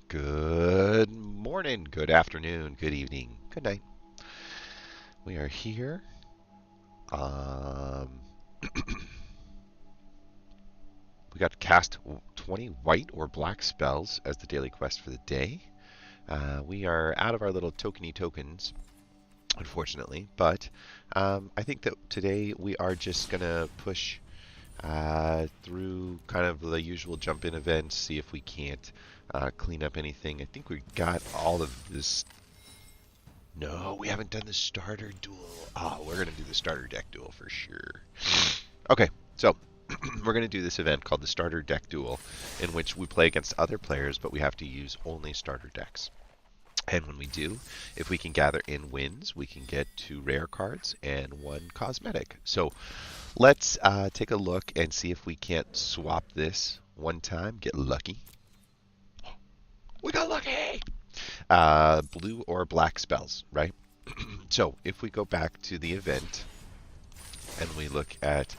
Good morning, good afternoon, good evening, good night. We are here. Um, we got to cast 20 white or black spells as the daily quest for the day. We are out of our little tokeny tokens, unfortunately, but I think that today we are just going to push through kind of the usual jump in events, see if we can't clean up anything. I think we got all of this. No, we haven't done the starter duel. Oh, we're going to do the starter deck duel for sure. Okay, so we're going to do this event called the starter deck duel, in which we play against other players, but we have to use only starter decks. And when we do, if we can gather in wins, we can get 2 rare cards and 1 cosmetic. So let's take a look and see if we can't swap this one time, get lucky. We got lucky! Blue or black spells, right? So if we go back to the event and we look at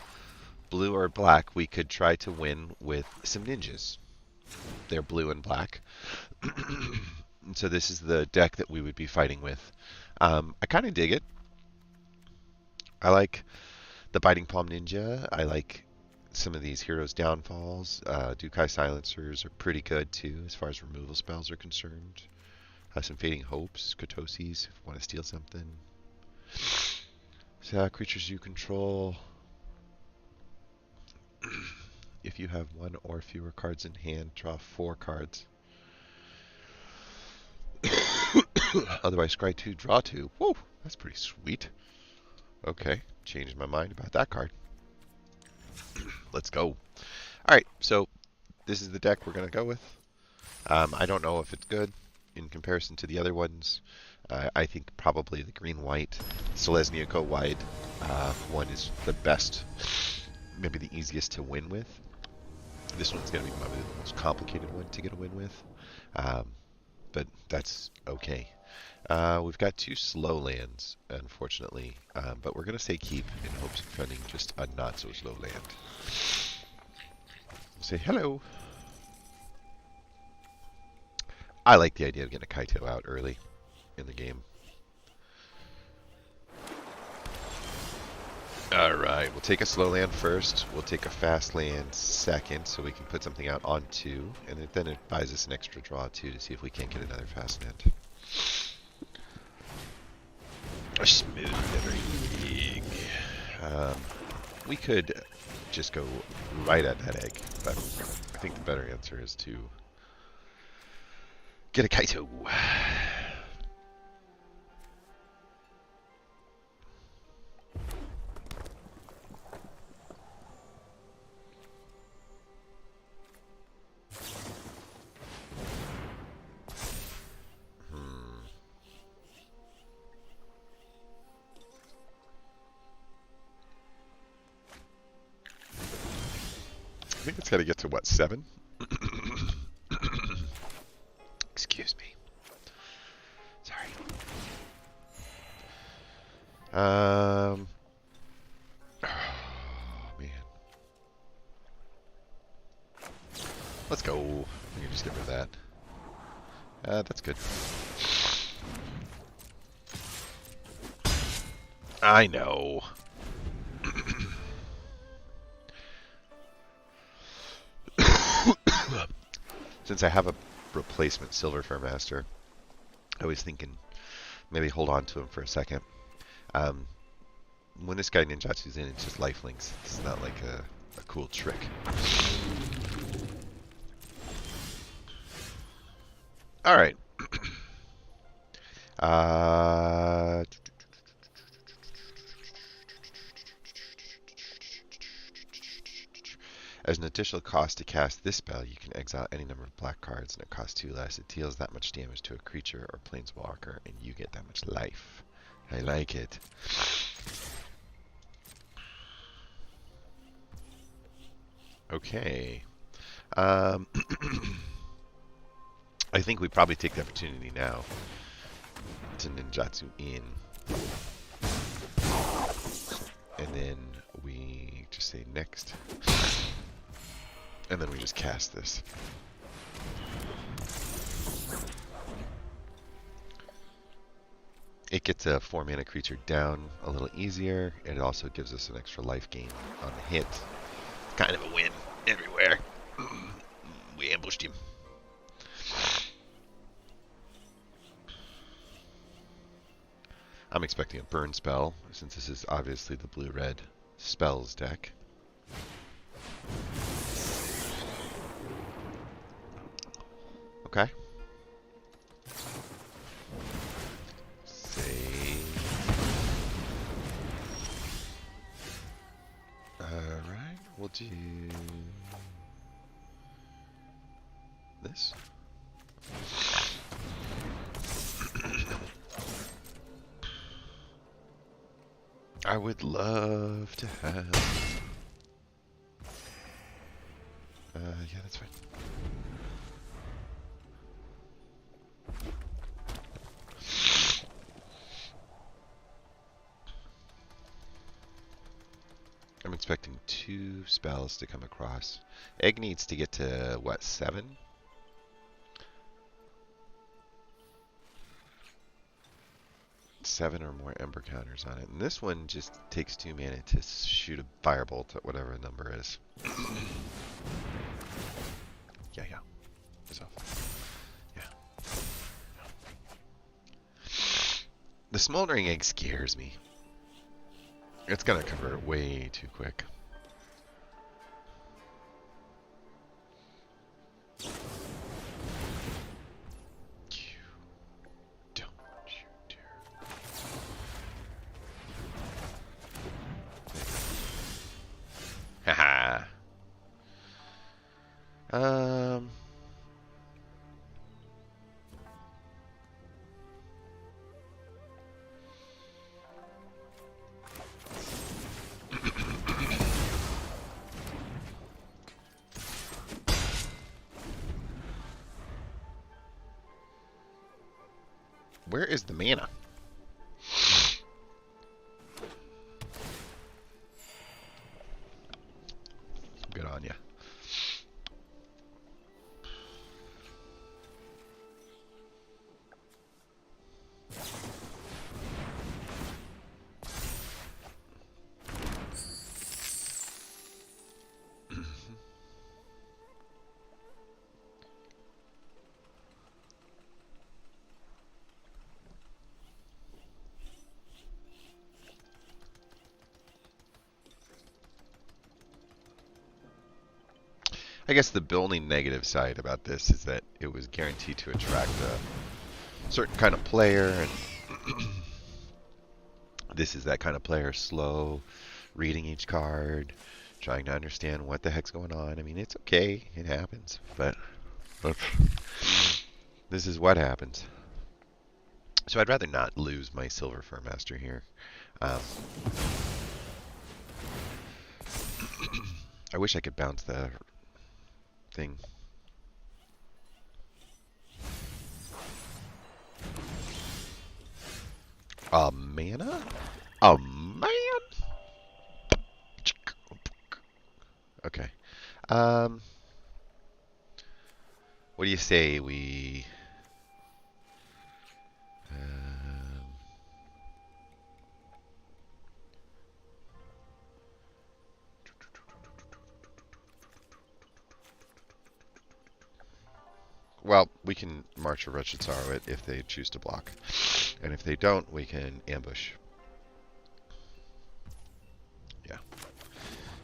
blue or black, we could try to win with some ninjas. They're blue and black. And so this is the deck that we would be fighting with. I kind of dig it. I like the Biting Palm Ninja. I like some of these Heroes Downfalls. Dukai Silencers are pretty good too as far as removal spells are concerned. Some Fading Hopes, Kotosi's, if you want to steal something. So, creatures you control. If you have 1 or fewer cards in hand, draw 4 cards. Otherwise, scry 2, draw 2. Whoa, that's pretty sweet. Okay, changed my mind about that card. Let's go. Alright, so this is the deck we're going to go with. I don't know if it's good in comparison to the other ones. I think probably the green-white Selesnya White one is the best, maybe the easiest to win with. This one's going to be probably the most complicated one to get a win with, but that's okay. We've got 2 slow lands, unfortunately, but we're going to say keep in hopes of finding just a not-so-slow land. Say hello. I like the idea of getting a Kaito out early in the game. Alright, we'll take a slow land first. We'll take a fast land second, so we can put something out on 2. And then it buys us an extra draw, too, to see if we can't get another fast land. A smooth everything. We could just go right at that egg, but I think the better answer is to get a Kaito. I think it's got to get to, what, 7? Excuse me. Sorry. Oh, man. Let's go. We can just get rid of that. That's good. I know. Since I have a replacement Silver Fur Master, I was thinking maybe hold on to him for a second. When this guy ninjutsu's in, it's just lifelinks. It's not like a cool trick. Alright. As an additional cost to cast this spell, you can exile any number of black cards and it costs 2 less. It deals that much damage to a creature or planeswalker and you get that much life. I like it. Okay. I think we probably take the opportunity now to ninjutsu in. And then we just say next. And then we just cast this. It gets a 4-mana creature down a little easier, and it also gives us an extra life gain on the hit. It's kind of a win everywhere. We ambushed him. I'm expecting a burn spell, since this is obviously the blue-red spells deck. Okay. Save. Alright, we'll do this. I would love to have... yeah, that's fine. I'm expecting 2 spells to come across. Egg needs to get to, what, 7? Seven or more ember counters on it. And this one just takes 2 mana to shoot a firebolt at whatever the number is. Yeah. It's off. Yeah. The smoldering egg scares me. It's gonna convert way too quick. Don't you dare. Haha. Where is the mana? Good on ya. I guess the only negative side about this is that it was guaranteed to attract a certain kind of player, and this is that kind of player, slow, reading each card, trying to understand what the heck's going on. I mean, it's okay, it happens, but this is what happens. So I'd rather not lose my Silver Fur Master here. I wish I could bounce the thing. A mana? A man? Okay. What do you say we... Well, we can march a Wretched Sorrow if they choose to block. And if they don't, we can ambush. Yeah.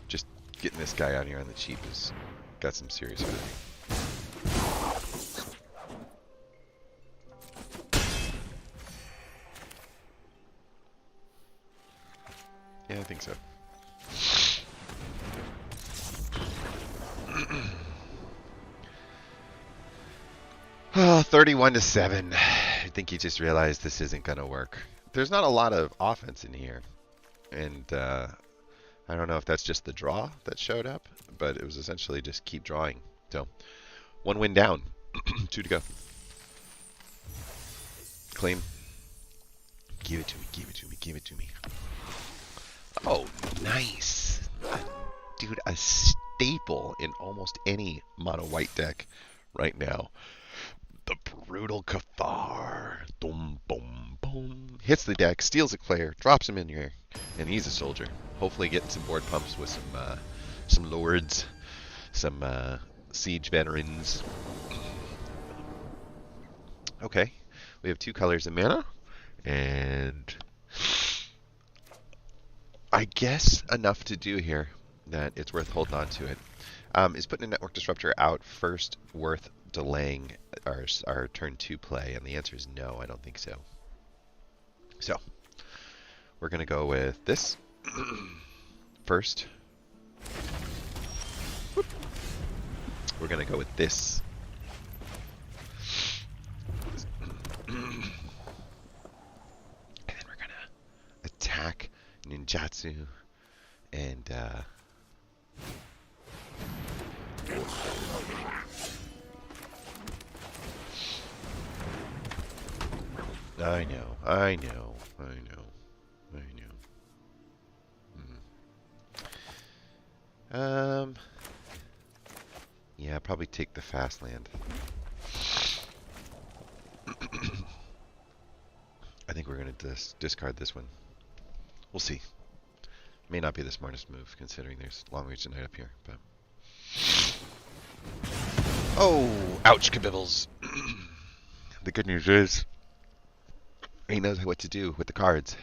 Just getting this guy out here on the cheap has got some serious value. Yeah, I think so. 31-7. I think he just realized this isn't going to work. There's not a lot of offense in here. And I don't know if that's just the draw that showed up, but it was essentially just keep drawing. So, 1 win down. 2 to go. Claim. Give it to me, give it to me, give it to me. Oh, nice. Dude, a staple in almost any mono white deck right now. The Brutal Cathar. Boom, boom, boom. Hits the deck, steals a player, drops him in here, and he's a soldier. Hopefully getting some board pumps with some lords, some siege veterans. Okay, we have 2 colors of mana, and I guess enough to do here that it's worth holding on to it. Is putting a Network Disruptor out first worth delaying our turn 2 play? And the answer is no, I don't think so. So, we're going to go with this first. Whoop. We're going to go with this. And then we're going to attack Ninjatsu and I know. Yeah, probably take the fast land. I think we're going to discard this one. We'll see. May not be the smartest move, considering there's Long Reach Knight up here, but... Oh! Ouch, kabibbles! The good news is, he knows what to do with the cards.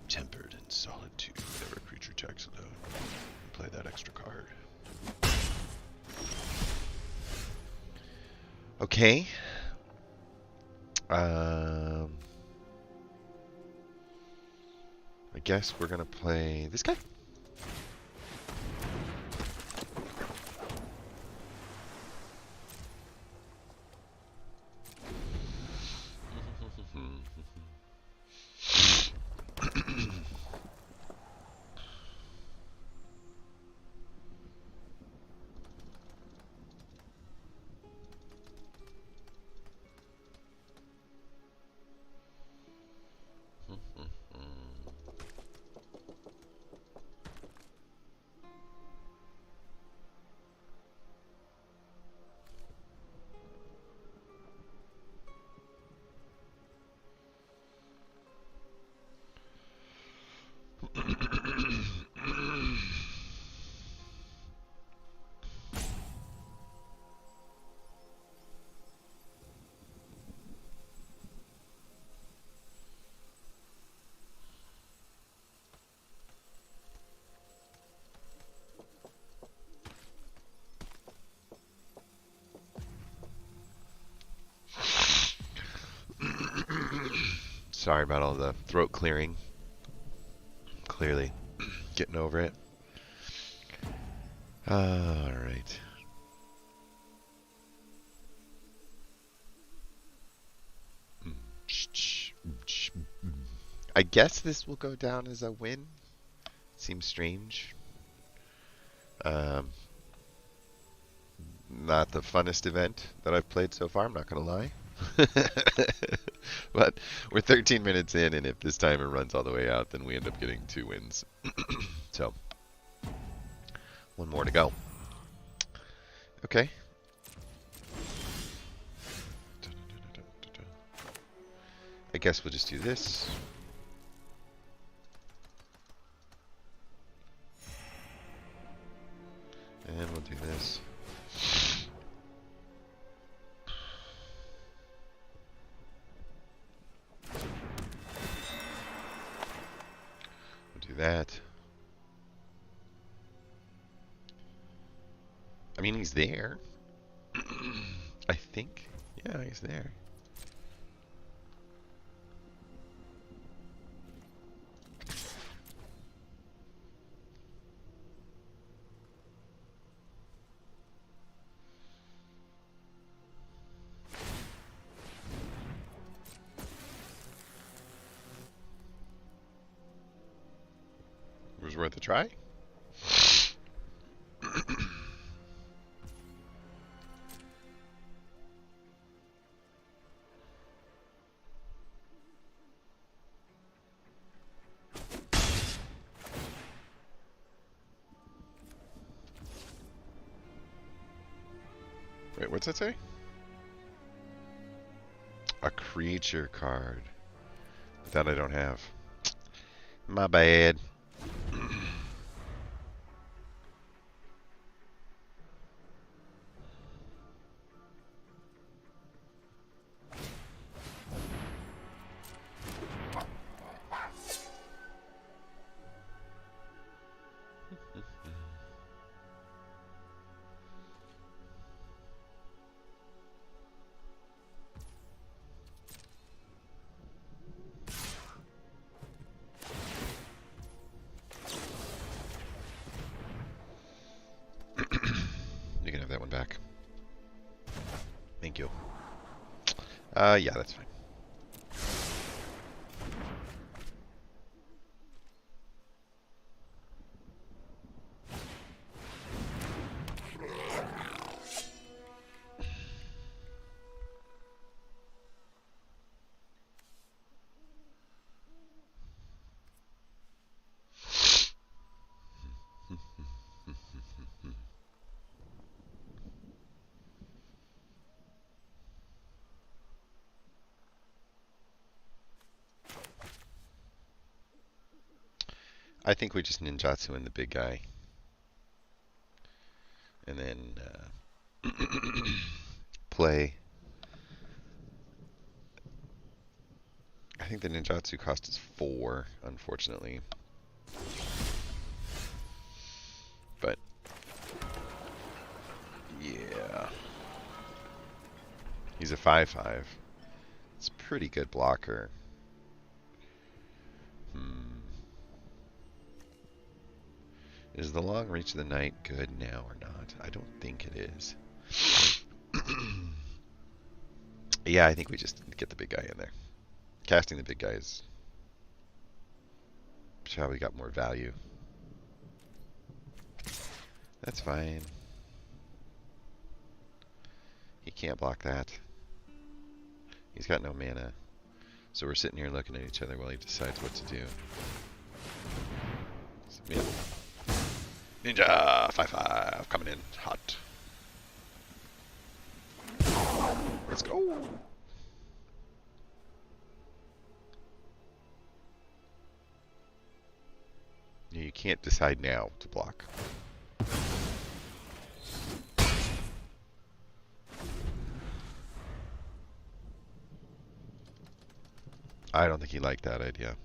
Tempered and Solitude. Whenever a creature attacks alone, play that extra card. Okay. I guess we're gonna play this guy. Sorry about all the throat clearing. Clearly getting over it. Alright. I guess this will go down as a win. Seems strange. Not the funnest event that I've played so far, I'm not going to lie. But we're 13 minutes in, and if this timer runs all the way out, then we end up getting 2 wins. So, 1 more to go. Okay. I guess we'll just do this. And we'll do this. We'll do that. I mean, he's there. I think. Yeah, he's there. It was worth a try. Wait, what's that say? A creature card. That I don't have. My bad. You can have that one back. Thank you. Yeah, that's fine. I think we just ninjutsu in the big guy. And then play. I think the ninjutsu cost is 4, unfortunately. But yeah. He's a 5/5. It's a pretty good blocker. Is the long reach of the night good now or not? I don't think it is. Yeah, I think we just get the big guy in there. Casting the big guy is probably got more value. That's fine. He can't block that. He's got no mana. So we're sitting here looking at each other while he decides what to do. Yeah. Ninja 5/5 coming in hot. Let's go. You can't decide now to block. I don't think he liked that idea.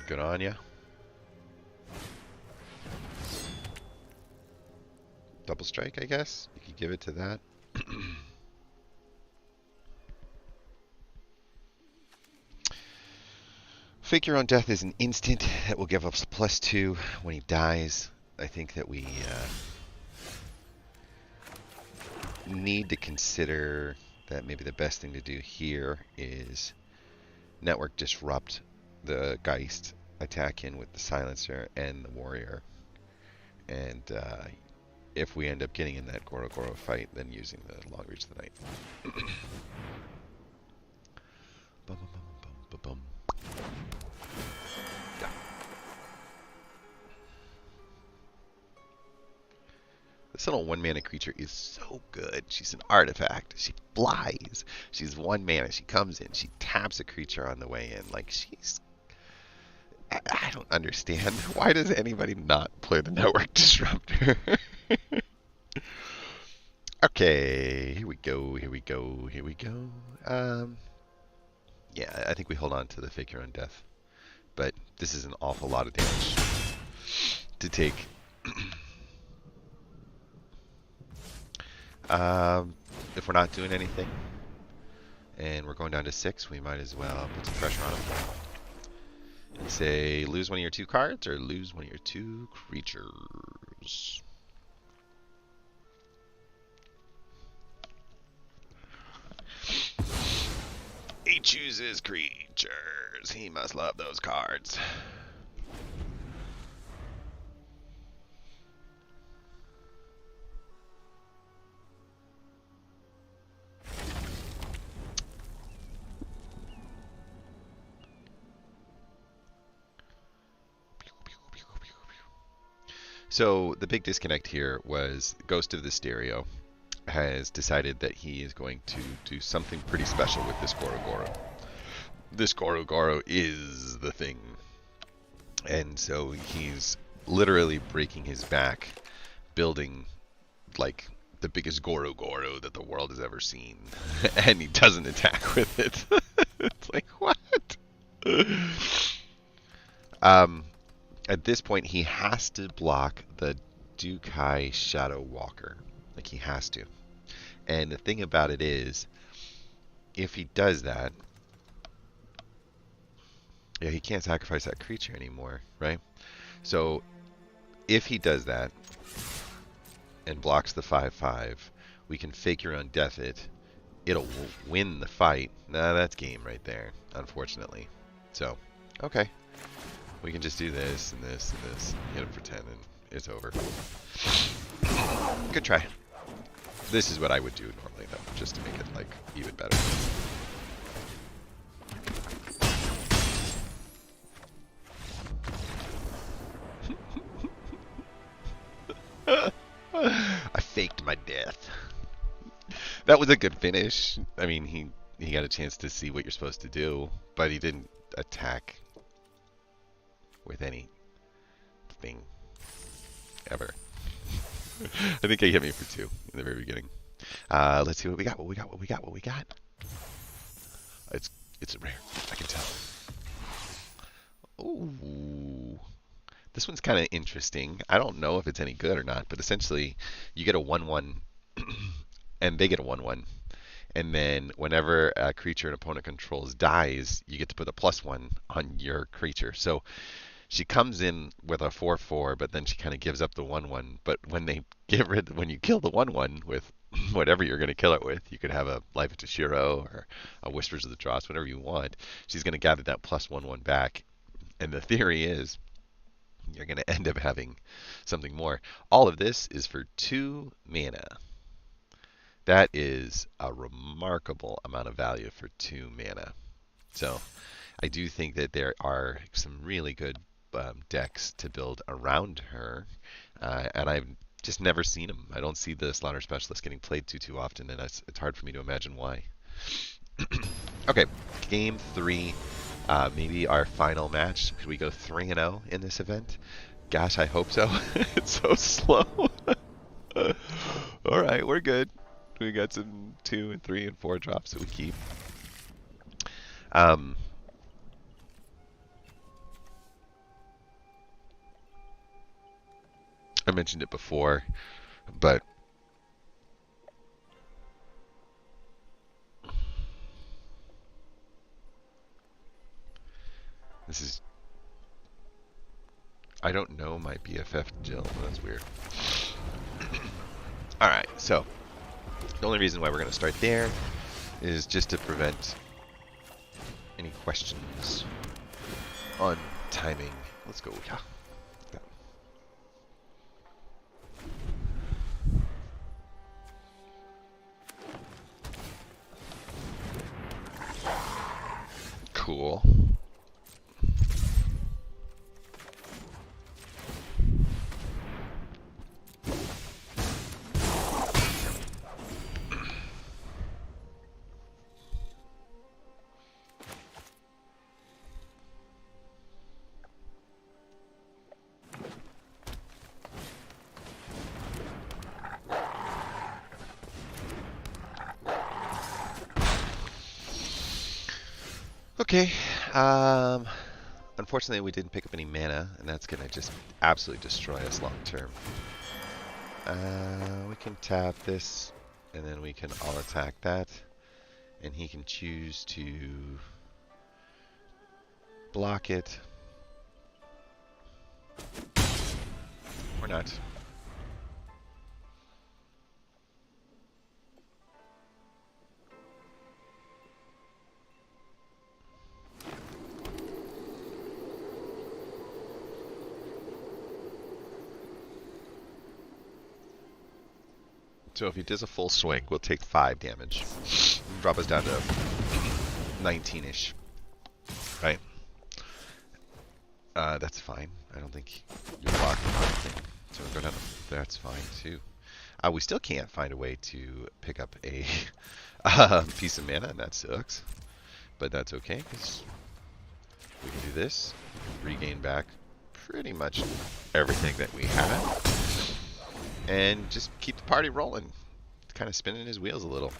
Good on ya. Double strike, I guess. You could give it to that. Fake Your Own Death is an instant that will give us +2 when he dies. I think that we need to consider that maybe the best thing to do here is network disrupt the Geist, attack in with the Silencer and the Warrior. And if we end up getting in that Goro Goro fight, then using the Long Reach of the Night. Bum, bum, bum, bum, bum. Yeah. This little 1-mana creature is so good. She's an artifact. She flies. She's 1 mana. She comes in. She taps a creature on the way in. Like, she's... I don't understand. Why does anybody not play the Network Disruptor? Okay, here we go, here we go, here we go. Yeah, I think we hold on to the Fake Your Own Death. But this is an awful lot of damage to take. If we're not doing anything, and we're going down to 6, we might as well put some pressure on them. And say, lose one of your 2 cards, or lose one of your 2 creatures. He chooses creatures. He must love those cards. So the big disconnect here was Ghost of the Stereo has decided that he is going to do something pretty special with this Goro Goro. This Goro Goro is the thing. And so he's literally breaking his back building like the biggest Goro Goro that the world has ever seen. And he doesn't attack with it. It's like, what? At this point, he has to block the Dukai Shadow Walker. Like, he has to. And the thing about it is, if he does that, yeah, he can't sacrifice that creature anymore, right? So, if he does that, and blocks the 5/5, we can fake your own death it. It'll win the fight. Nah, that's game right there, unfortunately. So, okay. We can just do this and this and this. Hit him for 10 and it's over. Good try. This is what I would do normally, though, just to make it, like, even better. I faked my death. That was a good finish. I mean, he got a chance to see what you're supposed to do, but he didn't attack with anything ever. I think he hit me for 2 in the very beginning. Let's see what we got. What we got. It's rare. I can tell. Ooh. This one's kind of interesting. I don't know if it's any good or not, but essentially you get a 1/1 and they get a 1/1. And then whenever a creature an opponent controls dies, you get to put a +1 on your creature. So she comes in with a 4/4, but then she kind of gives up the 1/1. But when you kill the 1/1 with whatever you're going to kill it with, you could have a Life of Toshiro or a Whispers of the Dross, whatever you want. She's going to gather that +1/1 back. And the theory is you're going to end up having something more. All of this is for 2 mana. That is a remarkable amount of value for 2 mana. So I do think that there are some really good decks to build around her, and I've just never seen them. I don't see the Slaughter Specialist getting played too often, and it's hard for me to imagine why. Okay, game 3, maybe our final match. Could we go 3-0 in this event? Gosh, I hope so. It's so slow. All right, we're good. We got some 2 and 3 and 4 drops that we keep. I mentioned it before, but this is... I don't know my BFF Jill. That's weird. Alright, so the only reason why we're going to start there is just to prevent any questions on timing. Let's go. Yeah. Cool. Okay, unfortunately we didn't pick up any mana, and that's going to just absolutely destroy us long term. We can tap this, and then we can all attack that, and he can choose to block it, or not. So if he does a full swing, we'll take 5 damage. Drop us down to 19-ish. Right? That's fine. I don't think you're blocking anything. So we'll go down. That's fine too. We still can't find a way to pick up a piece of mana, and that sucks. But that's okay, because we can do this, regain back pretty much everything that we have, and just keep the party rolling. Kind of spinning his wheels a little.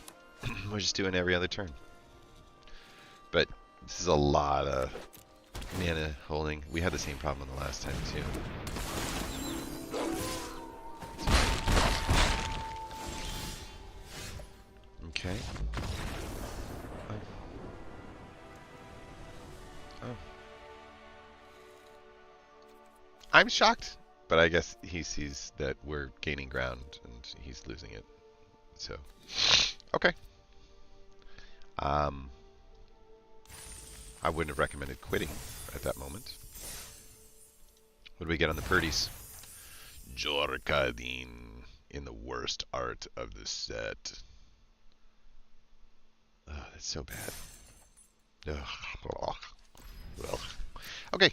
We're just doing every other turn. But this is a lot of mana holding. We had the same problem the last time too. Okay. Oh. I'm shocked, but I guess he sees that we're gaining ground and he's losing it. So, okay. I wouldn't have recommended quitting at that moment. What do we get on the Purdies? Jorkadin in the worst art of the set. Oh, that's so bad. Ugh. Okay,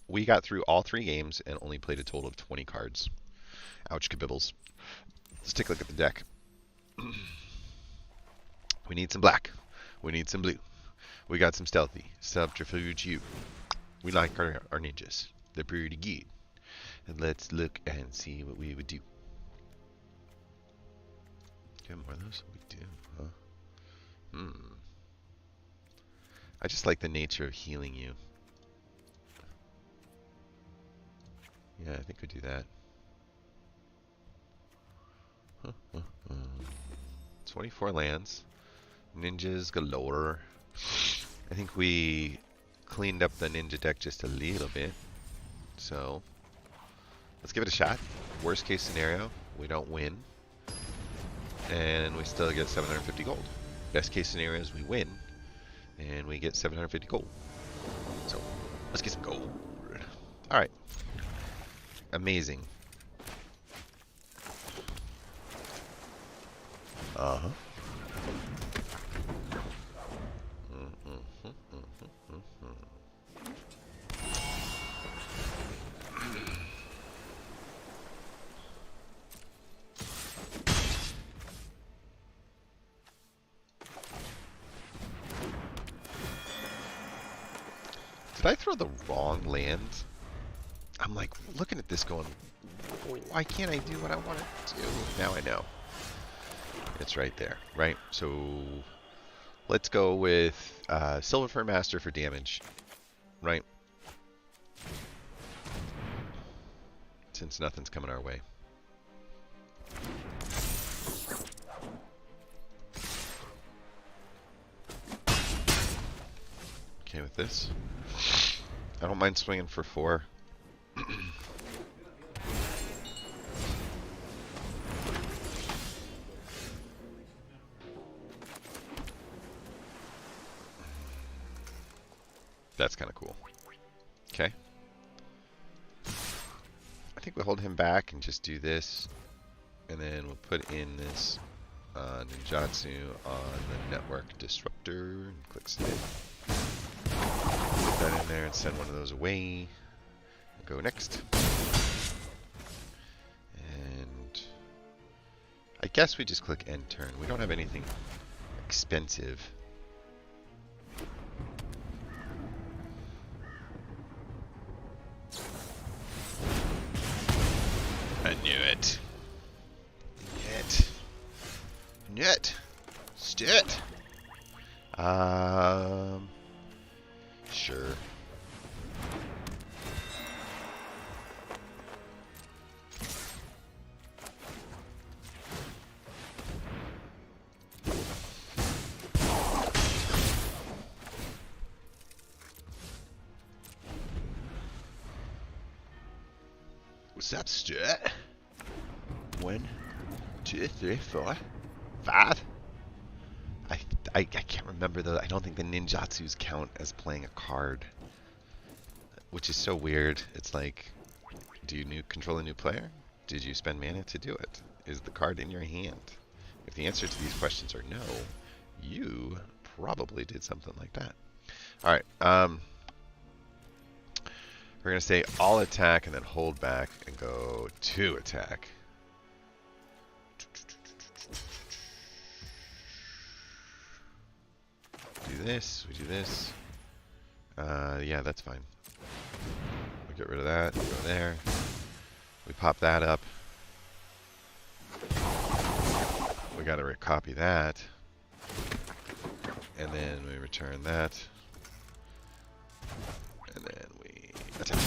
we got through all 3 games and only played a total of 20 cards. Ouch, kabibbles. Let's take a look at the deck. We need some black. We need some blue. We got some stealthy. Subterfuge you. We like our ninjas. They're pretty good. And let's look and see what we would do. Get more of those? We do, huh? I just like the nature of healing you. Yeah, I think we do that. 24 lands. Ninjas galore. I think we cleaned up the ninja deck just a little bit. So, let's give it a shot. Worst case scenario, we don't win. And we still get 750 gold. Best case scenario is we win. And we get 750 gold. So, let's get some gold. Alright. Amazing. Uh-huh. Did I throw the wrong land? I'm like looking at this going, why can't I do what I want to do? Now I know. It's right there, right? So let's go with Silver Fur Master for damage, right? Since nothing's coming our way. Okay with this. I don't mind swinging for 4. That's kind of cool. Okay. I think we'll hold him back and just do this. And then we'll put in this Ninjatsu on the Network Disruptor. And click save. Put that in there and send one of those away. Go next. And I guess we just click end turn. We don't have anything expensive. I knew it. Net. Stit. Sure. What's up, Stit? 1, 2, 3, 4, 5. I can't remember though. I don't think the ninjatsus count as playing a card, which is so weird. It's like, do you control a new player? Did you spend mana to do it? Is the card in your hand? If the answer to these questions are no, you probably did something like that. All right. We're going to say all attack and then hold back and go to attack. Do this, we do this. Yeah, that's fine. We get rid of that, go there. We pop that up. We got to recopy that. And then we return that. And then we attack.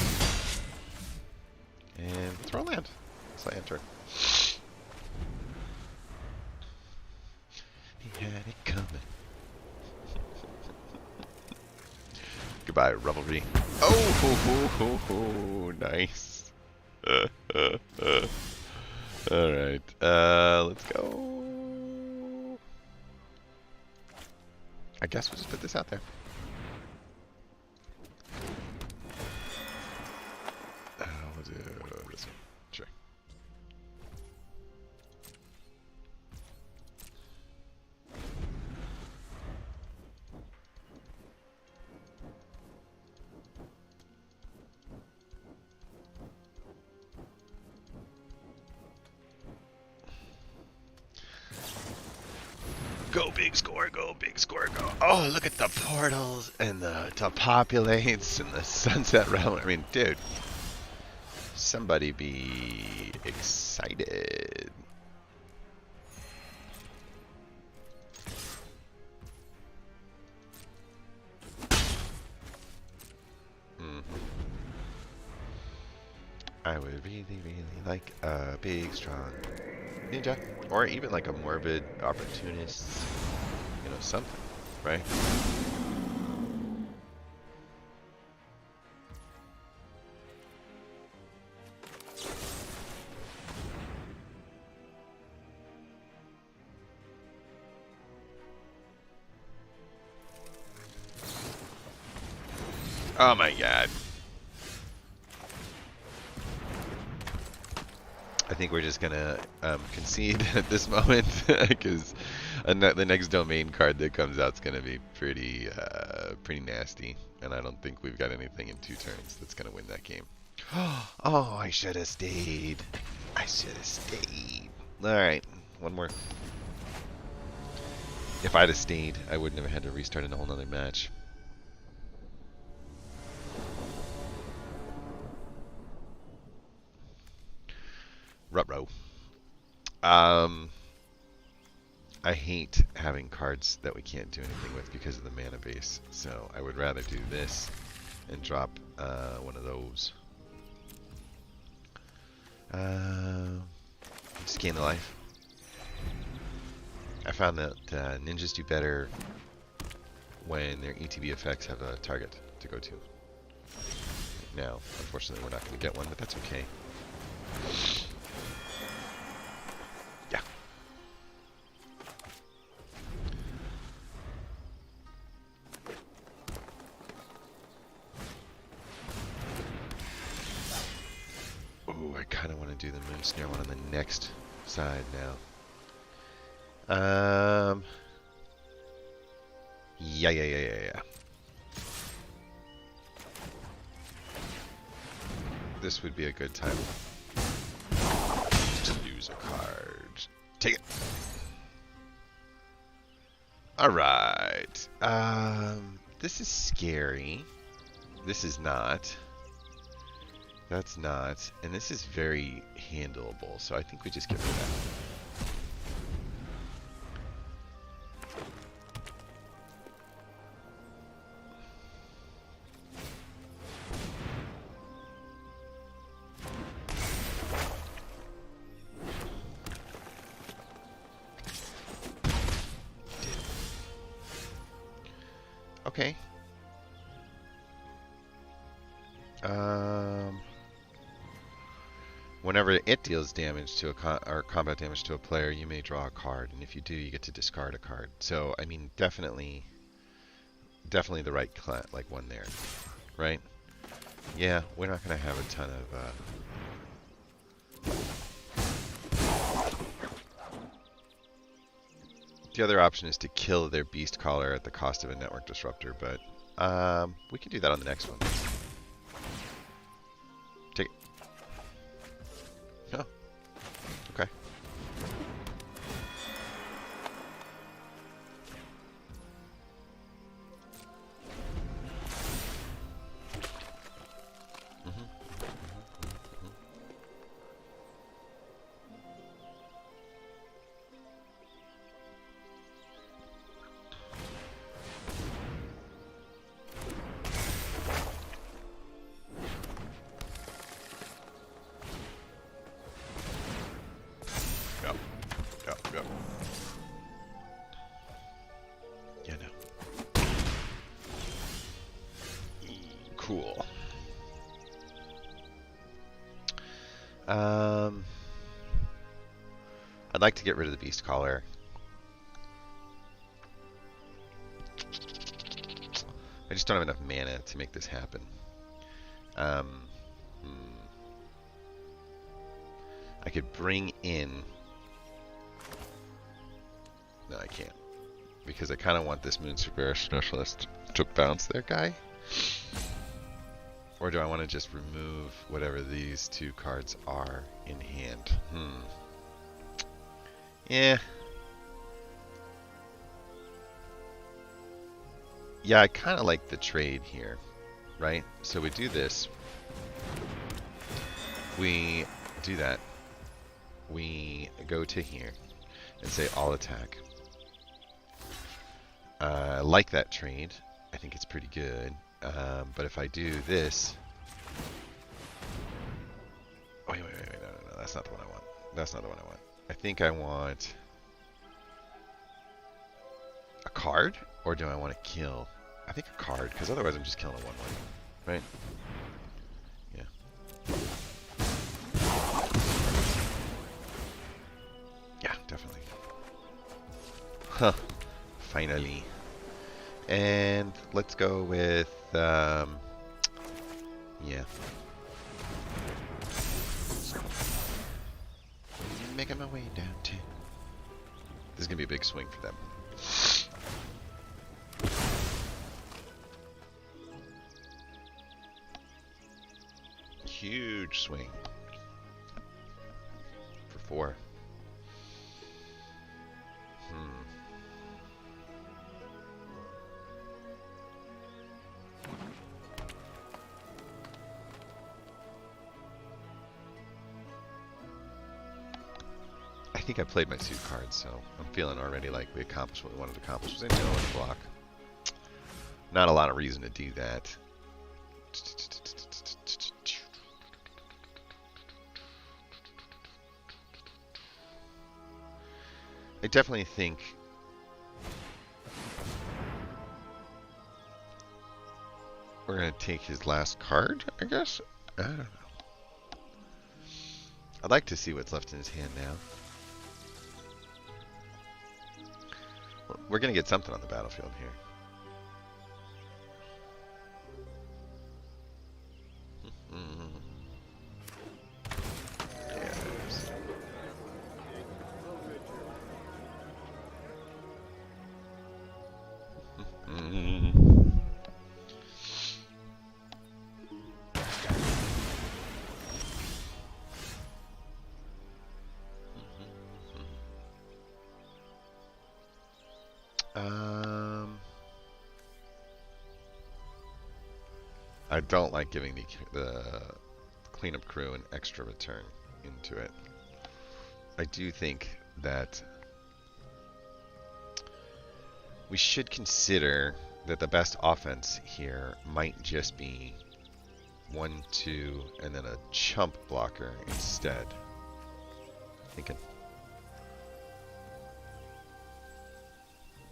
And throw land. So I enter. He had it coming. Goodbye, Revelry. Oh, nice. Alright, let's go. I guess we'll just put this out there. We'll do this one. Sure. Go big score, go big score, go. Oh, look at the portals and the populates and the sunset realm. I mean, dude, somebody be excited. I would really, really like a big, strong ninja. Or even like a morbid opportunist. You know, something, right? Oh my god. I think we're just gonna concede at this moment because the next domain card that comes out is gonna be pretty nasty, and I don't think we've got anything in 2 turns that's gonna win that game. Oh, I should have stayed. I should have stayed. All right, one more. If I'd have stayed, I wouldn't have had to restart a whole nother match. Ruh-roh. I hate having cards that we can't do anything with because of the mana base. So I would rather do this and drop one of those. Just gain the life. I found that ninjas do better when their ETB effects have a target to go to. Now, unfortunately, we're not going to get one, but that's okay. Yeah. Ooh, I kind of want to do the moon snare one on the next side now. Yeah. This would be a good time to lose a card. Take it. All right. This is scary. This is not. That's not. And this is very handleable. So I think we just get rid of that. Okay. Whenever it deals damage to or combat damage to a player, you may draw a card, and if you do, you get to discard a card. So, I mean, definitely the right like one there, right? Yeah, we're not gonna have a ton of. The other option is to kill their beast caller at the cost of a network disruptor, but we can do that on the next one. Cool. I'd like to get rid of the Beast Caller. I just don't have enough mana to make this happen. I could bring in... No, I can't. Because I kind of want this Moon Superior Specialist to bounce their guy. Or do I want to just remove whatever these two cards are in hand? Yeah. Yeah, I kind of like the trade here, right? So we do this. We do that. We go to here and say all attack. I like that trade. I think it's pretty good. But if I do this... Wait, no. That's not the one I want. That's not the one I want. I think I want... a card? Or do I want to kill? I think a card, because otherwise I'm just killing a 1/1. Right? Yeah. Yeah, definitely. Huh. Finally. And let's go with, yeah. Making my way down to... This is going to be a big swing for them. Huge swing. For 4. I think I played my suit cards, so I'm feeling already like we accomplished what we wanted to accomplish. Was I know in the block? Not a lot of reason to do that. I definitely think we're going to take his last card, I guess? I don't know. I'd like to see what's left in his hand now. We're going to get something on the battlefield here. Yeah, I don't like giving the cleanup crew an extra return into it. I do think that we should consider that the best offense here might just be 1, 2, and then a chump blocker instead. Thinking.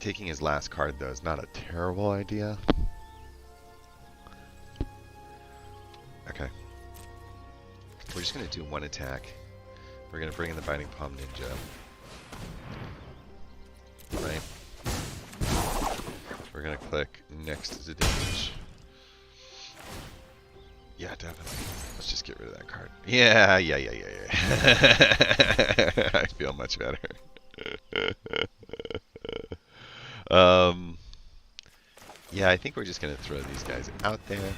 Taking his last card, though, is not a terrible idea. Okay. We're just going to do 1 attack. We're going to bring in the Biting Palm Ninja. Right? We're going to click next to damage. Yeah, definitely. Let's just get rid of that card. Yeah. I feel much better. Yeah, I think we're just going to throw these guys out there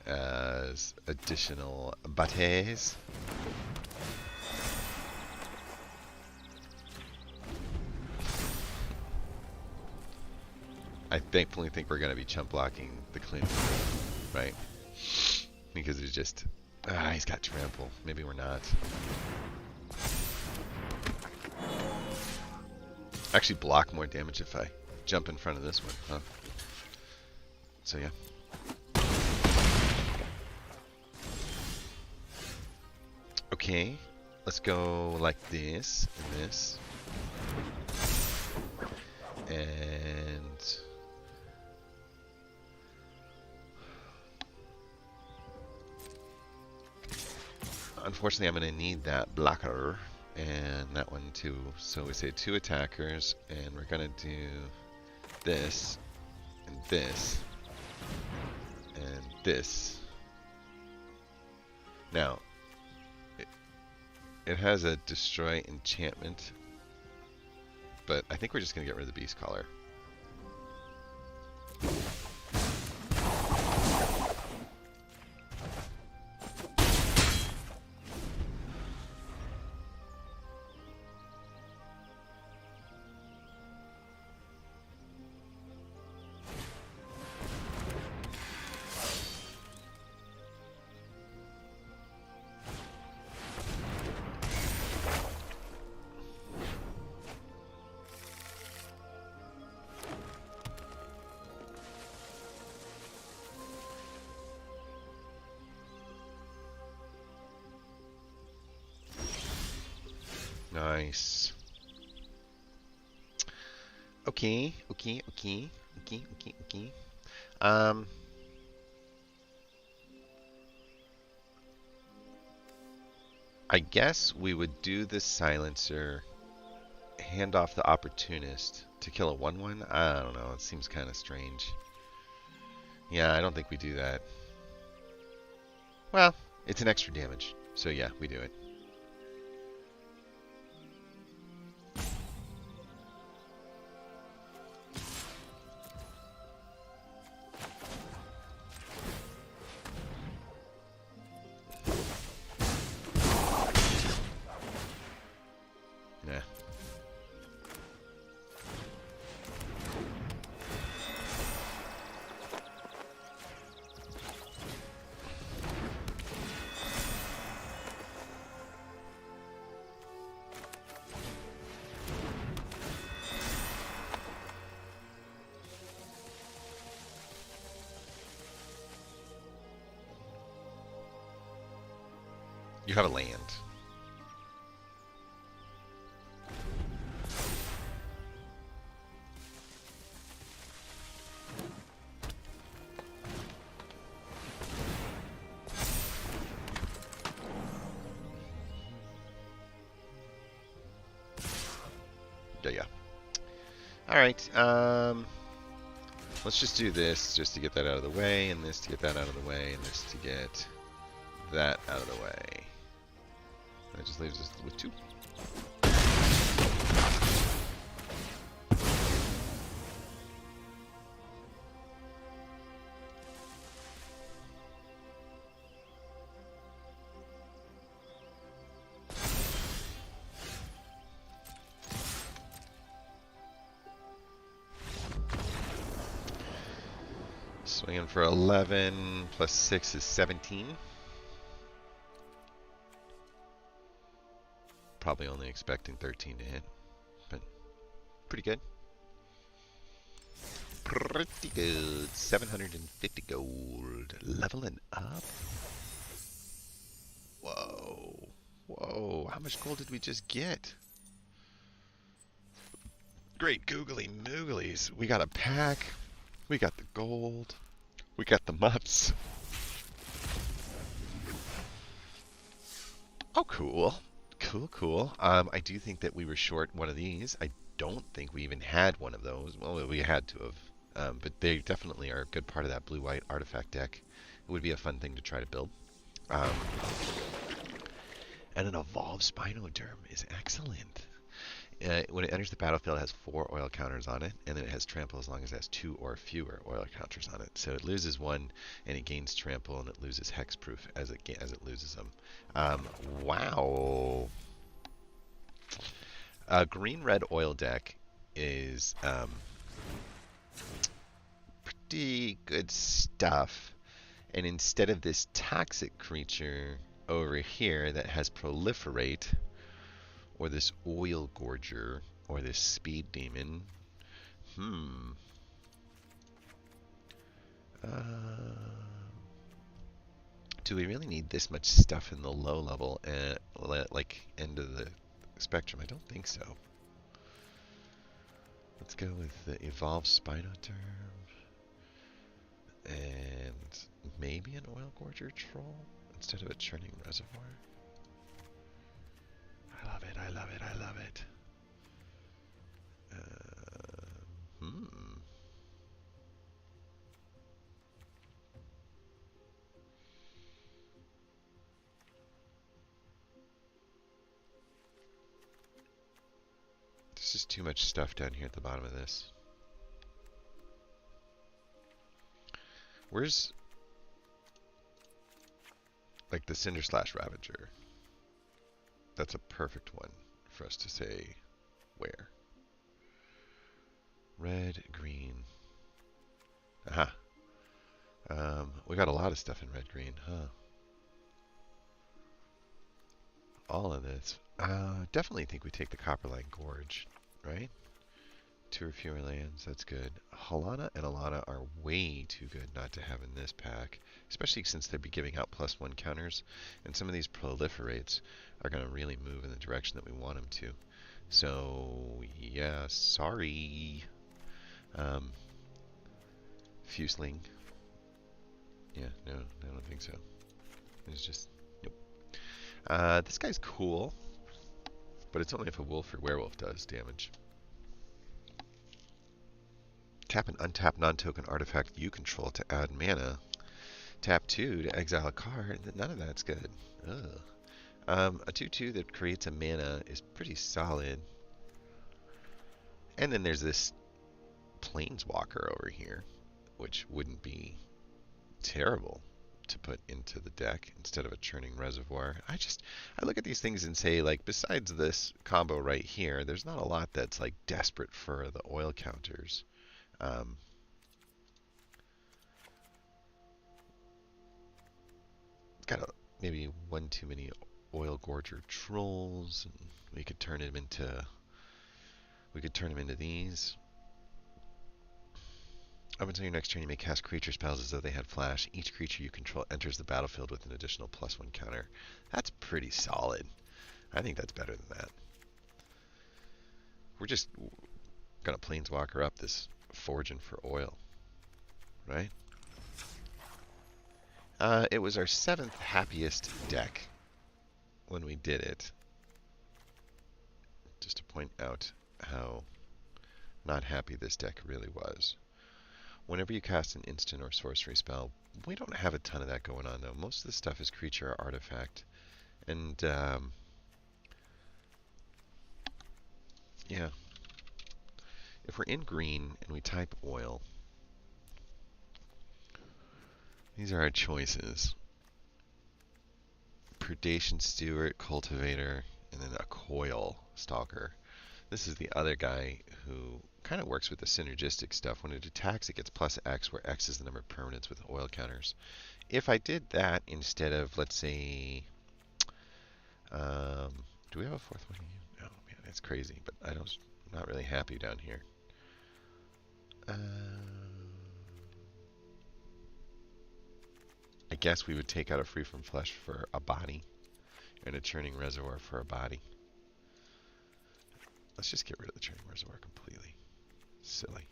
as additional battes. I thankfully think we're going to be chump blocking the clean, right? Because it's just... he's got trample. Maybe we're not. Actually block more damage if I jump in front of this one, huh? So yeah. Okay, let's go like this and this. And Unfortunately, I'm going to need that blocker and that one too. So we say 2 attackers, and we're going to do this and this and this. Now, it has a destroy enchantment, but I think we're just going to get rid of the beast collar. Nice. Okay. I guess we would do the silencer, hand off the opportunist to kill a 1/1. I don't know. It seems kind of strange. Yeah, I don't think we do that. Well, it's an extra damage, so yeah, we do it. Yeah. You have a land. Yeah. All right. Let's just do this just to get that out of the way, and this to get that out of the way, and this to get that out of the way. That just leaves us with 2. Swinging for 11 plus 6 is 17. Probably only expecting 13 to hit, but pretty good. Pretty good. 750 gold. Leveling up. Whoa. Whoa. How much gold did we just get? Great googly mooglies. We got a pack. We got the gold. We got the mutts. Oh, cool. Cool. I do think that we were short one of these. I don't think we even had one of those. Well, we had to have. But they definitely are a good part of that blue-white artifact deck. It would be a fun thing to try to build. And an Evolved Spinoderm is excellent. When it enters the battlefield, it has 4 oil counters on it, and then it has trample as long as it has 2 or fewer oil counters on it. So it loses 1, and it gains trample, and it loses hexproof as it loses them. Wow. Green-red oil deck is pretty good stuff. And instead of this toxic creature over here that has proliferate, or this oil gorger, or this speed demon, do we really need this much stuff in the low level, like end of the spectrum? I don't think so. Let's go with the Evolved Spinoderm, and maybe an Oil Gorger Troll instead of a Churning Reservoir. it. I love it. I love it. Hmm. There's just too much stuff down here at the bottom of this. Where's like the Cinder Slash Ravager? That's a perfect one for us to say where. Red, green. Aha. We got a lot of stuff in red, green, huh? All of this. Definitely think we take the Copperline Gorge, right? 2 or fewer lands, that's good. Halana and Alana are way too good not to have in this pack, especially since they'd be giving out +1 counters, and some of these proliferates are going to really move in the direction that we want them to. So, yeah, sorry. Fusling. Yeah, no, I don't think so. It's just, nope. This guy's cool, but it's only if a wolf or werewolf does damage. Tap an untap non-token artifact you control to add mana. Tap 2 to exile a card. None of that's good. Ugh. A 2/2 that creates a mana is pretty solid. And then there's this Planeswalker over here, which wouldn't be terrible to put into the deck instead of a Churning Reservoir. I look at these things and say, like, besides this combo right here, there's not a lot that's like desperate for the oil counters. Got maybe one too many Oil Gorger Trolls, and we could turn him into these. Up until your next turn, you may cast creature spells as though they had flash. Each creature you control enters the battlefield with an additional +1 counter. That's pretty solid. I think that's better than that. We're just gonna Planeswalker up this Forging for Oil, right? It was our 7th happiest deck when we did it. Just to point out how not happy this deck really was. Whenever you cast an instant or sorcery spell, we don't have a ton of that going on, though. Most of the stuff is creature or artifact. And, yeah. If we're in green and we type oil, these are our choices. Predation Steward, Cultivator, and then a Coil Stalker. This is the other guy who kind of works with the synergistic stuff. When it attacks, it gets +X, where X is the number of permanents with oil counters. If I did that instead of, let's say, do we have a 4th one? Oh man, that's crazy. But I'm not really happy down here. I guess we would take out a Free from Flesh for a body, and a Churning Reservoir for a body. Let's just get rid of the Churning Reservoir completely. Silly.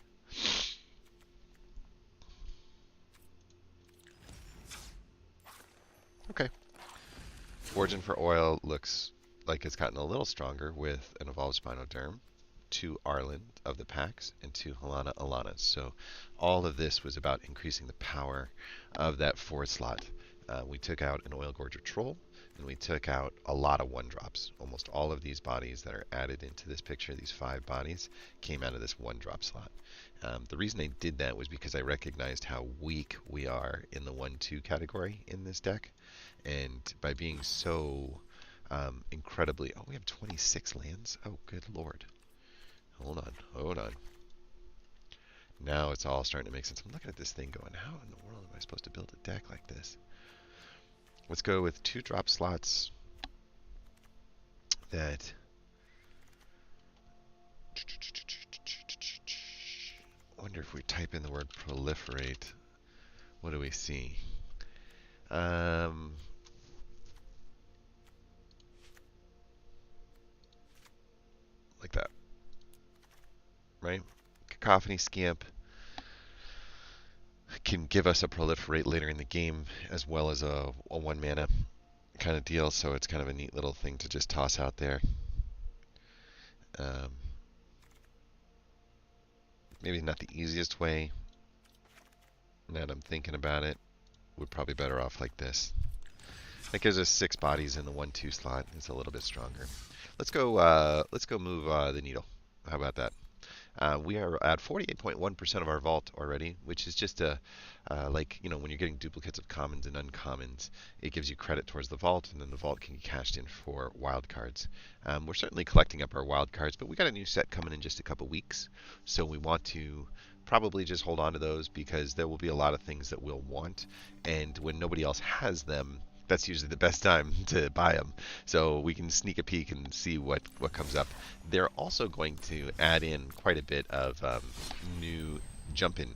Okay. Forging for Oil looks like it's gotten a little stronger with an Evolved Spinoderm, 2 Arland of the packs, and 2 Halana Alanas. So all of this was about increasing the power of that 4 slot. We took out an Oil Gorger Troll, and we took out a lot of 1-drops. Almost all of these bodies that are added into this picture, these 5 bodies, came out of this 1-drop slot. The reason I did that was because I recognized how weak we are in the 1/2 category in this deck. And by being so incredibly... Oh, we have 26 lands? Oh, good lord. Hold on. Now it's all starting to make sense. I'm looking at this thing going, how in the world am I supposed to build a deck like this? Let's go with 2 drop slots that... wonder if we type in the word proliferate, what do we see? Like that. Right? Cacophony Scamp can give us a proliferate later in the game as well as a 1 mana kind of deal, so it's kind of a neat little thing to just toss out there. Um, maybe not the easiest way. Now that I'm thinking about it, we're probably better off like this. That gives us 6 bodies in the 1-2 slot. It's a little bit stronger. Let's go. Let's go move the needle. How about that? We are at 48.1% of our vault already, which is just a like when you're getting duplicates of commons and uncommons, it gives you credit towards the vault, and then the vault can be cashed in for wild cards. We're certainly collecting up our wild cards, but we got a new set coming in just a couple weeks, so we want to probably just hold on to those because there will be a lot of things that we'll want, and when nobody else has them, that's usually the best time to buy them. So we can sneak a peek and see what comes up. They're also going to add in quite a bit of new jump-in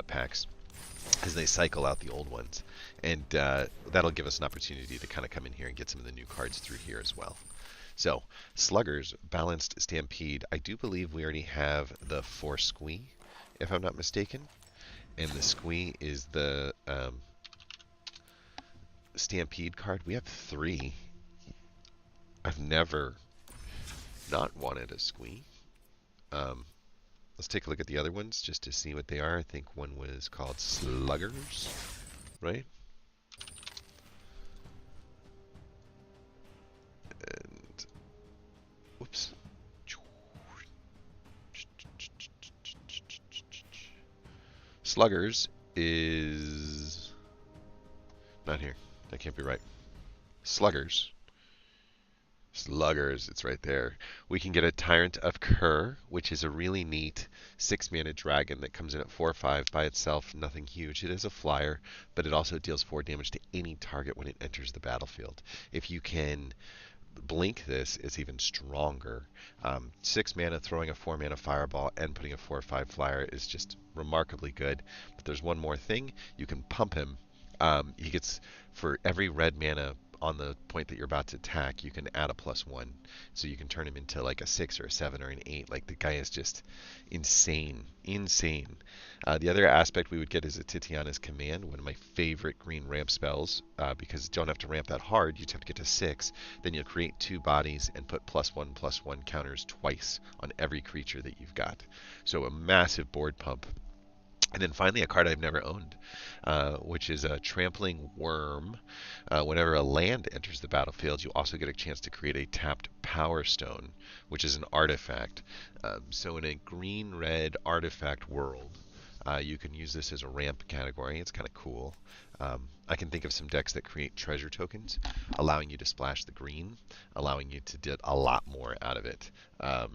packs as they cycle out the old ones. And that'll give us an opportunity to kind of come in here and get some of the new cards through here as well. So, Sluggers, Balanced Stampede. I do believe we already have the 4 Squee, if I'm not mistaken. And the Squee is the Stampede card. We have 3. I've never not wanted a Squee. Let's take a look at the other ones just to see what they are. I think one was called Sluggers, right? And whoops. Sluggers is not here. That can't be right. Sluggers, it's right there. We can get a Tyrant of Kur, which is a really neat 6-mana dragon that comes in at 4/5 by itself, nothing huge. It is a flyer, but it also deals 4 damage to any target when it enters the battlefield. If you can blink this, it's even stronger. 6 mana, throwing a 4 mana fireball and putting a 4/5 flyer is just remarkably good. But there's one more thing. You can pump him. He gets, for every red mana on the point that you're about to attack, you can add a +1. So you can turn him into like a 6 or a 7 or an 8. Like, the guy is just insane. Insane. The other aspect we would get is a Titiana's Command, one of my favorite green ramp spells, because you don't have to ramp that hard. You just have to get to 6. Then you'll create 2 bodies and put +1/+1 counters twice on every creature that you've got. So a massive board pump. And then finally, a card I've never owned, which is a Trampling Worm. Whenever a land enters the battlefield, you also get a chance to create a tapped Power Stone, which is an artifact. So in a green-red artifact world, you can use this as a ramp category. It's kind of cool. I can think of some decks that create treasure tokens, allowing you to splash the green, allowing you to get a lot more out of it on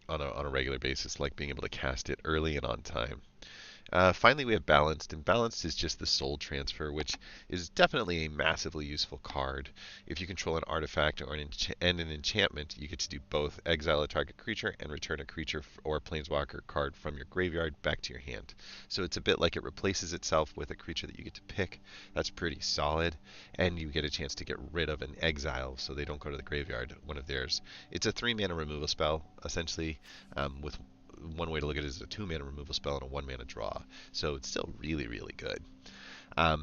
a regular basis, like being able to cast it early and on time. Finally, we have Balanced, and Balanced is just the Soul Transfer, which is definitely a massively useful card. If you control an artifact or an enchantment, you get to do both: exile a target creature and return a creature or planeswalker card from your graveyard back to your hand. So it's a bit like it replaces itself with a creature that you get to pick. That's pretty solid, and you get a chance to get rid of an exile so they don't go to the graveyard, one of theirs. It's a 3-mana removal spell, essentially, with one way to look at it is a 2-mana removal spell and a 1-mana draw. So it's still really, really good. I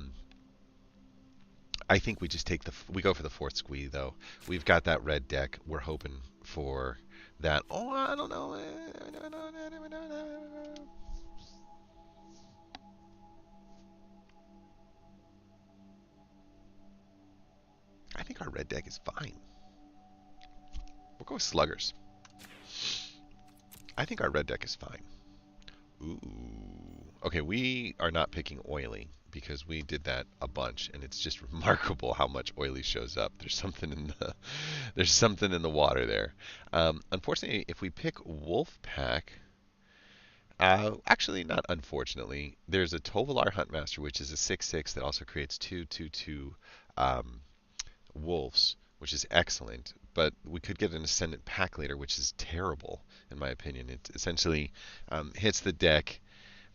think we just we go for the 4th Squee, though. We've got that red deck. We're hoping for that. Oh, I don't know. I think our red deck is fine. We'll go with Sluggers. I think our red deck is fine. Ooh. Okay, we are not picking Oily because we did that a bunch, and it's just remarkable how much Oily shows up. There's something in the water there. Unfortunately, if we pick Wolf Pack, actually not unfortunately, there's a Tovolar Huntmaster, which is a 6/6 that also creates 2/2/2 wolves, which is excellent. But we could get an Ascendant Pack Leader, which is terrible in my opinion. It essentially hits the deck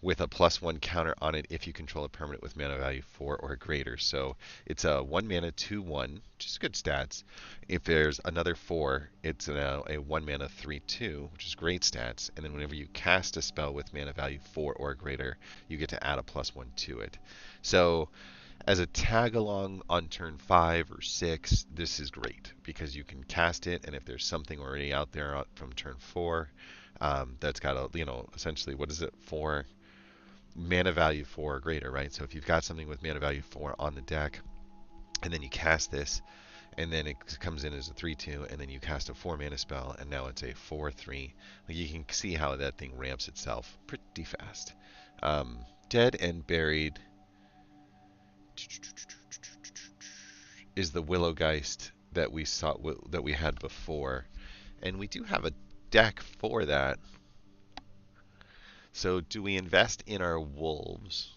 with a +1 counter on it if you control a permanent with mana value 4 or greater. So it's a 1 mana 2/1, which is good stats. If there's another 4, it's now a 1 mana 3/2, which is great stats. And then whenever you cast a spell with mana value 4 or greater, you get to add a +1 to it. So As a tag along on turn 5 or 6, this is great because you can cast it, and if there's something already out there from turn 4 that's got a, essentially, what is it, 4 mana value 4 or greater, right? So if you've got something with mana value 4 on the deck, and then you cast this, and then it comes in as a 3/2, and then you cast a 4 mana spell, and now it's a 4/3. Like, you can see how that thing ramps itself pretty fast. Dead and Buried is the Willowgeist that we saw that we had before, and we do have a deck for that. So do we invest in our wolves,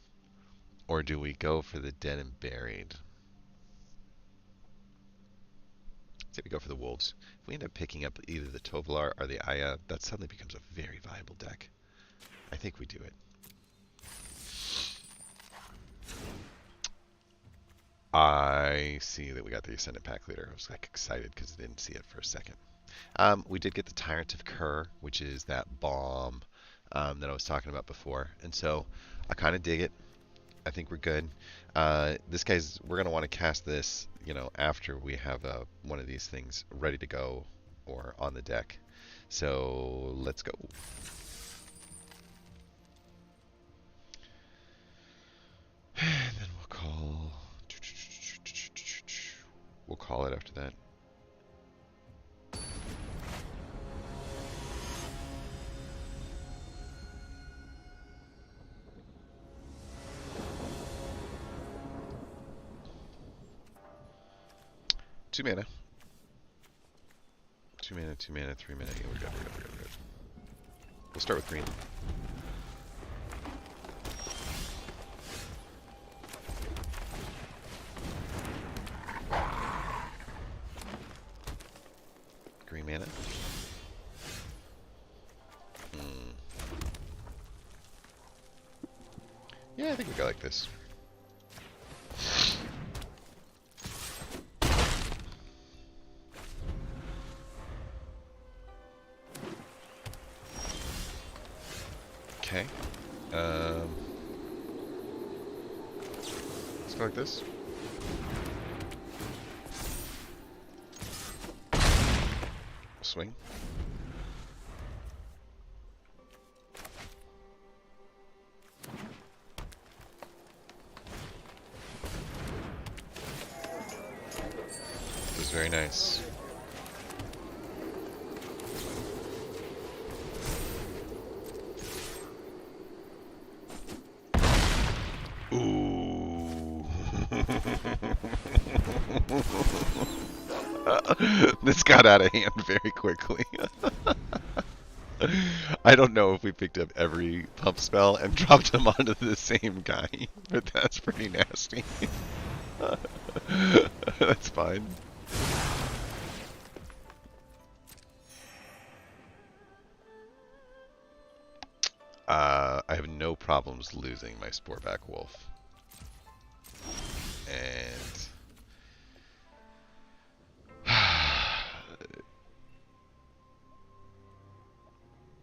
or do we go for the Dead and Buried? Say we go for the wolves. If we end up picking up either the Tovolar or the Aya, that suddenly becomes a very viable deck. I think we do it. I see that we got the Ascendant Pack Leader. I was like excited because I didn't see it for a second. We did get the Tyrant of Kerr, which is that bomb that I was talking about before. And so I kind of dig it. I think we're good. We're going to want to cast this, after we have one of these things ready to go or on the deck. So let's go. And then we'll call it after that. Two mana. 2 mana, 2 mana, 3 mana. Yeah, we're good. We'll start with green. Green mana. Yeah, I think we go like this. Okay. Let's go like this. Swing. This is very nice. Ooh. This got out of hand very quickly. I don't know if we picked up every pump spell and dropped them onto the same guy, but that's pretty nasty. That's fine. I have no problems losing my Sporeback Wolf. And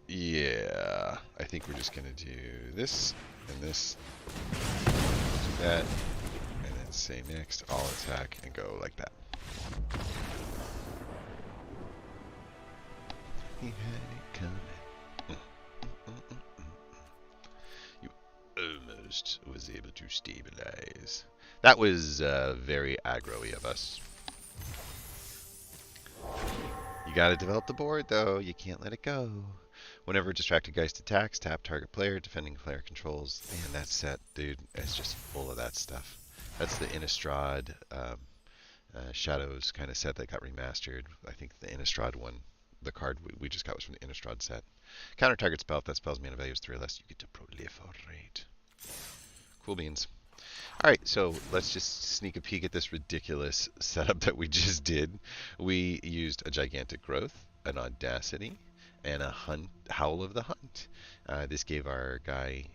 yeah, I think we're just gonna do this and this, do that, and then say next, I'll attack and go like that. He had it coming. You almost was able to stabilize. That was very aggro-y of us. You gotta develop the board though, you can't let it go. Whenever Distracted Geist attacks, tap target player, defending player controls. Man, that set, dude, is just full of that stuff. That's the Innistrad Shadows kind of set that got remastered. I think the Innistrad one, the card we just got was from the Innistrad set. Counter target spell, if that spell's mana value is 3 or less, you get to proliferate. Cool beans. Alright, so let's just sneak a peek at this ridiculous setup that we just did. We used a Gigantic Growth, an Audacity, and a Howl of the Hunt. This gave our guy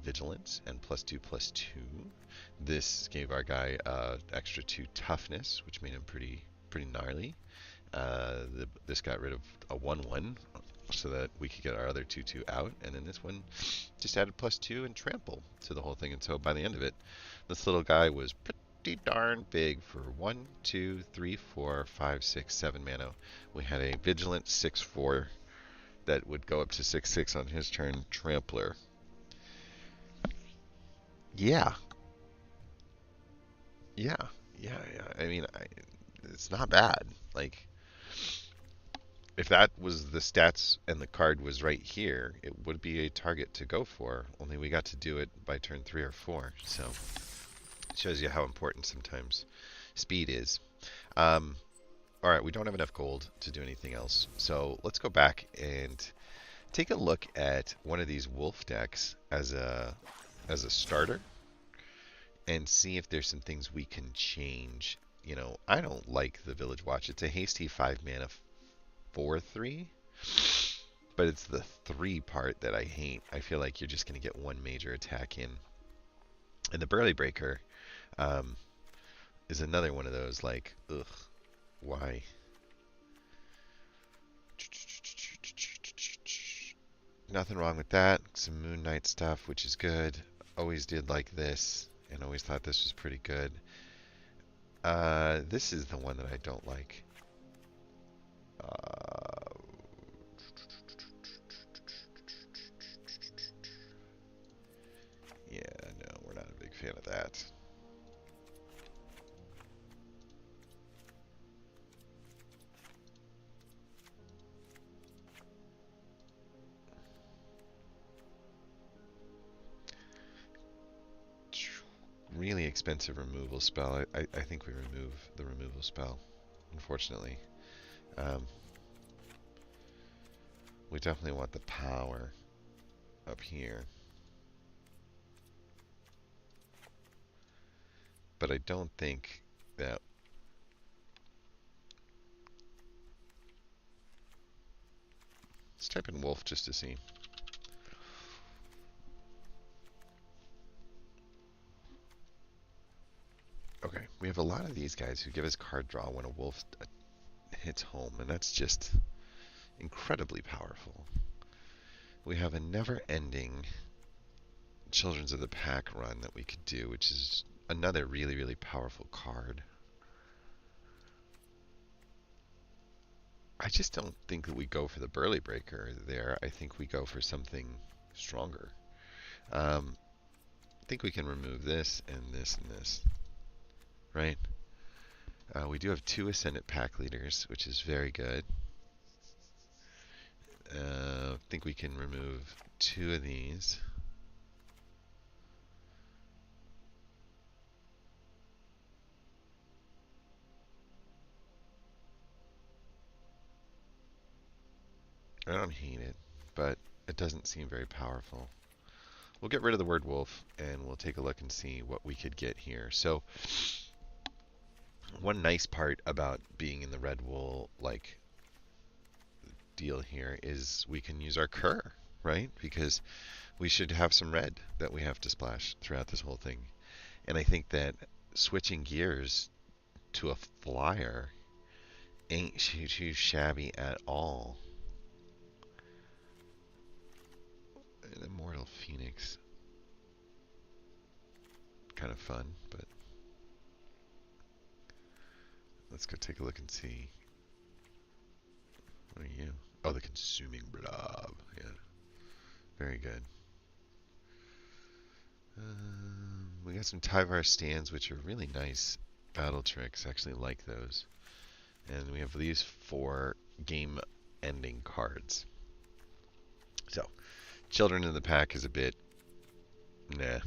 Vigilance and +2/+2. This gave our guy extra 2 Toughness, which made him pretty gnarly. This got rid of a 1/1 so that we could get our other 2/2 out. And then this one just added +2 and trample to the whole thing. And so by the end of it, this little guy was pretty darn big for 1, 2, 3, 4, 5, 6, 7 mana. We had a Vigilant 6/4 that would go up to 6/6 on his turn, Trampler. Yeah, yeah, yeah. I mean, it's not bad. Like, if that was the stats and the card was right here, it would be a target to go for. Only we got to do it by turn 3 or 4. So it shows you how important sometimes speed is. All right, we don't have enough gold to do anything else. So let's go back and take a look at one of these wolf decks as a starter and see if there's some things we can change. You know, I don't like the Village Watch. It's a hasty 5 mana 4/3, but it's the 3 part that I hate. I feel like you're just going to get one major attack in. And the Burly Breaker is another one of those, like, ugh, why? Nothing wrong with that. Some Moon Knight stuff, which is good. Always did like this, and always thought this was pretty good. This is the one that I don't like. Yeah, no, we're not a big fan of that. Really expensive removal spell. I think we remove the removal spell, unfortunately. We definitely want the power up here. But I don't think that... Let's type in wolf just to see. Okay, we have a lot of these guys who give us card draw when a wolf hits home, and that's just incredibly powerful. We have a never-ending Children's of the Pack run that we could do, which is another really, really powerful card. I just don't think that we go for the Burly Breaker there. I think we go for something stronger. I think we can remove this and this and this. Right? We do have 2 Ascendant Pack Leaders, which is very good. I think we can remove 2 of these. I don't hate it, but it doesn't seem very powerful. We'll get rid of the word wolf, and we'll take a look and see what we could get here. So, one nice part about being in the red wool, like, deal here is we can use our cur, right? Because we should have some red that we have to splash throughout this whole thing. And I think that switching gears to a flyer ain't too shabby at all. An Immortal Phoenix. Kind of fun, but let's go take a look and see. What are you? Oh, the Consuming Blob. Yeah. Very good. We got some Tyvar stands, which are really nice battle tricks. I actually like those. And we have these 4 game-ending cards. So, Children of the Pack is a bit nah.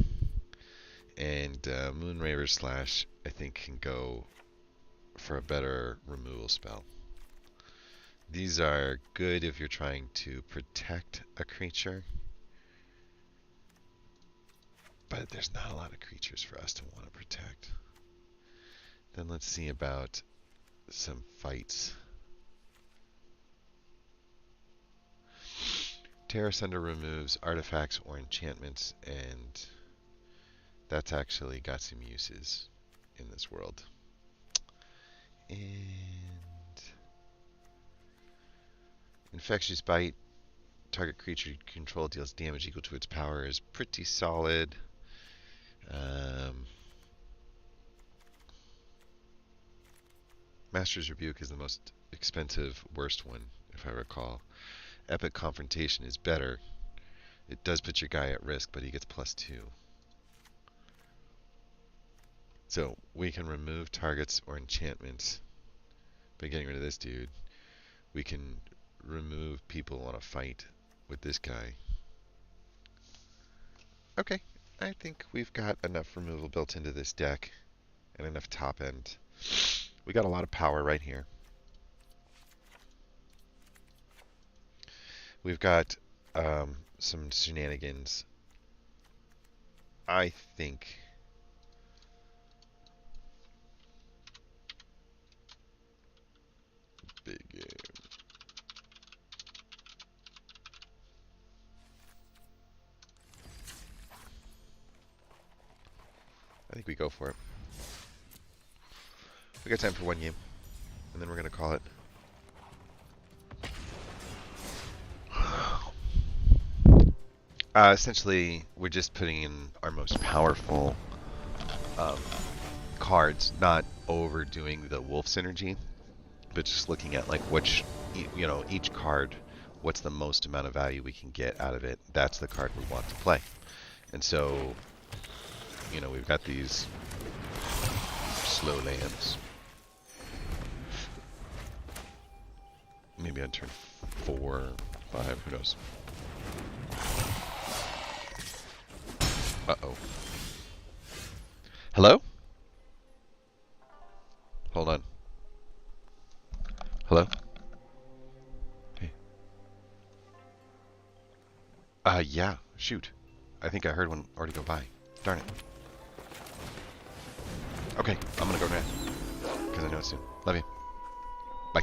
And Moonraver Slash, I think, can go for a better removal spell. These are good if you're trying to protect a creature. But there's not a lot of creatures for us to want to protect. Then let's see about some fights. Terra Sunder removes artifacts or enchantments, and that's actually got some uses in this world. And Infectious Bite target creature you control deals damage equal to its power is pretty solid. Master's Rebuke is the most expensive, worst one, if I recall. Epic Confrontation is better. It does put your guy at risk, but he gets +2. So we can remove targets or enchantments by getting rid of this dude. We can remove people on a fight with this guy. Okay, I think we've got enough removal built into this deck and enough top end. We got a lot of power right here. We've got some shenanigans. I think big game. I think we go for it. We got time for one game, and then we're going to call it. Essentially, we're just putting in our most powerful cards, not overdoing the wolf synergy, but just looking at like which, each card, what's the most amount of value we can get out of it. That's the card we want to play. And so, we've got these slow lands. Maybe on turn 4, 5, who knows. Uh-oh. Hello? Hold on. Hello? Hey. Yeah. Shoot. I think I heard one already go by. Darn it. Okay, I'm gonna go now. Because I know it's soon. Love you. Bye.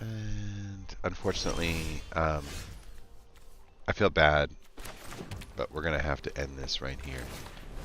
And unfortunately, I feel bad, but we're gonna have to end this right here.